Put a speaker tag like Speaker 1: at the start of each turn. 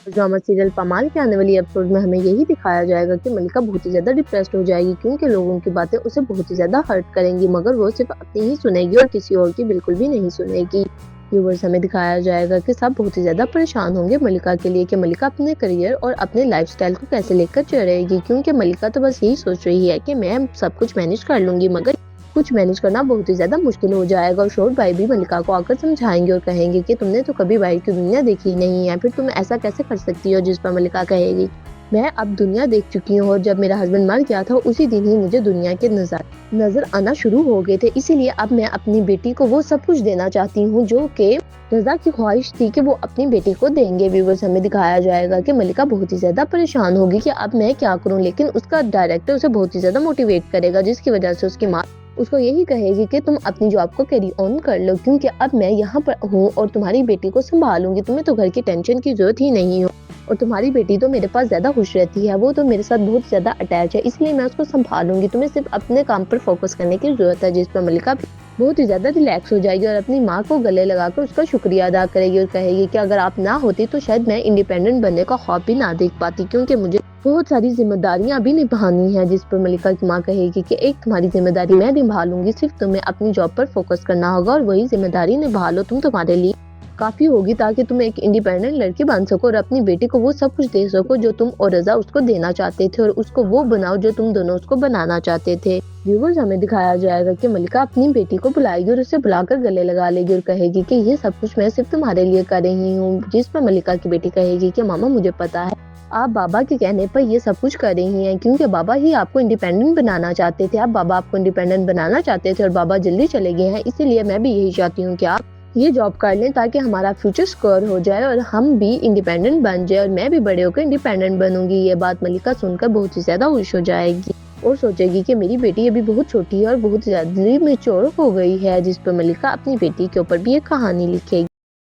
Speaker 1: Drama serial पमाल के आने वाली एपिसोड में हमें यही दिखाया जाएगा कि मल्लिका बहुत ही ज्यादा डिप्रेस्ड हो जाएगी, क्योंकि लोगों की बातें उसे बहुत ही ज्यादा हर्ट करेंगी, मगर वो सिर्फ अपनी ही सुनेगी और किसी और की बिल्कुल भी नहीं सुनेगी। व्यूवर्स, हमें दिखाया जाएगा कि सब बहुत ही ज्यादा परेशान होंगे मल्लिका के लिए कि मल्लिका अपने करियर और अपने लाइफस्टाइल को कैसे लेकर चलेगी, क्योंकि मल्लिका तो बस यही सोच रही है कि मैं सब कुछ मैनेज कर लूंगी, मगर कुछ मैनेज करना बहुत ही ज्यादा मुश्किल हो जाएगा। और शोर भाई भी मल्लिका को आकर समझाएंगे और कहेंगे कि तुमने तो कभी बाहर की दुनिया देखी नहीं है, फिर तुम ऐसा कैसे कर सकती हो। जिस पर मल्लिका कहेगी, मैं अब दुनिया देख चुकी हूँ और जब मेरा हस्बैंड मर गया था उसी दिन ही मुझे दुनिया के नजर आना शुरू हो गए थे, इसीलिए अब मैं अपनी बेटी को वो सब कुछ देना चाहती हूँ जो कि रजा की ख्वाहिश थी कि वो अपनी बेटी को देंगे। व्यूवर्स, हमें दिखाया जाएगा कि मल्लिका बहुत ही ज्यादा परेशान होगी कि अब मैं क्या करूँ, लेकिन उसका डायरेक्टर उसे बहुत ही ज्यादा मोटिवेट करेगा, जिसकी वजह से उसकी माँ उसको यही कहेगी कि तुम अपनी जॉब को कैरी ऑन कर लो, क्योंकि अब मैं यहाँ पर हूँ और तुम्हारी बेटी को संभालूंगी, तुम्हें तो घर की टेंशन की जरूरत ही नहीं हो, और तुम्हारी बेटी तो मेरे पास ज्यादा खुश रहती है, वो तो मेरे साथ बहुत ज्यादा अटैच है, इसलिए मैं उसको संभालूंगी, तुम्हें सिर्फ अपने काम पर फोकस करने की जरूरत है। जिस पर मल्लिका बहुत ही ज्यादा रिलैक्स हो जाएगी और अपनी माँ को गले लगाकर उसका शुक्रिया अदा करेगी और कहेगी कि अगर आप ना होती तो शायद मैं इंडिपेंडेंट बनने का ख्वाब भी ना देख पाती, क्योंकि मुझे बहुत सारी जिम्मेदारियां भी निभानी है। जिस पर मल्लिका की माँ कहेगी कि एक तुम्हारी जिम्मेदारी मैं निभा लूंगी, सिर्फ तुम्हें अपनी जॉब पर फोकस करना होगा और वही जिम्मेदारी निभा लो, तुम तुम्हारे लिए काफी होगी ताकि तुम एक इंडिपेंडेंट लड़की बन सको और अपनी बेटी को वो सब कुछ दे सको जो तुम और रजा उसको देना चाहते थे, और उसको वो बनाओ जो तुम दोनों उसको बनाना चाहते थे। व्यूवर्स, हमें दिखाया जाएगा कि मल्लिका अपनी बेटी को बुलाएगी और उसे बुलाकर गले लगा लेगी और कहेगी कि ये सब कुछ मैं सिर्फ तुम्हारे लिए कर रही हूँ। जिस पर मल्लिका की बेटी कहेगी कि मामा मुझे पता है आप बाबा के कहने पर ये सब कुछ कर रही हैं, क्योंकि बाबा ही आपको इंडिपेंडेंट बनाना चाहते थे, आप बाबा आपको इंडिपेंडेंट बनाना चाहते थे और बाबा जल्दी चले गए हैं, इसीलिए मैं भी यही चाहती हूँ कि आप ये जॉब कर लें ताकि हमारा फ्यूचर सिक्योर हो जाए और हम भी इंडिपेंडेंट बन जाए और मैं भी बड़े होकर इंडिपेंडेंट बनूंगी। ये बात मल्लिका सुनकर बहुत ही ज्यादा खुश हो जाएगी और सोचेगी कि मेरी बेटी अभी बहुत छोटी है और बहुत ज्यादा मैच्योर हो गई है। जिस पर मल्लिका अपनी बेटी के ऊपर भी एक कहानी लिखेगी।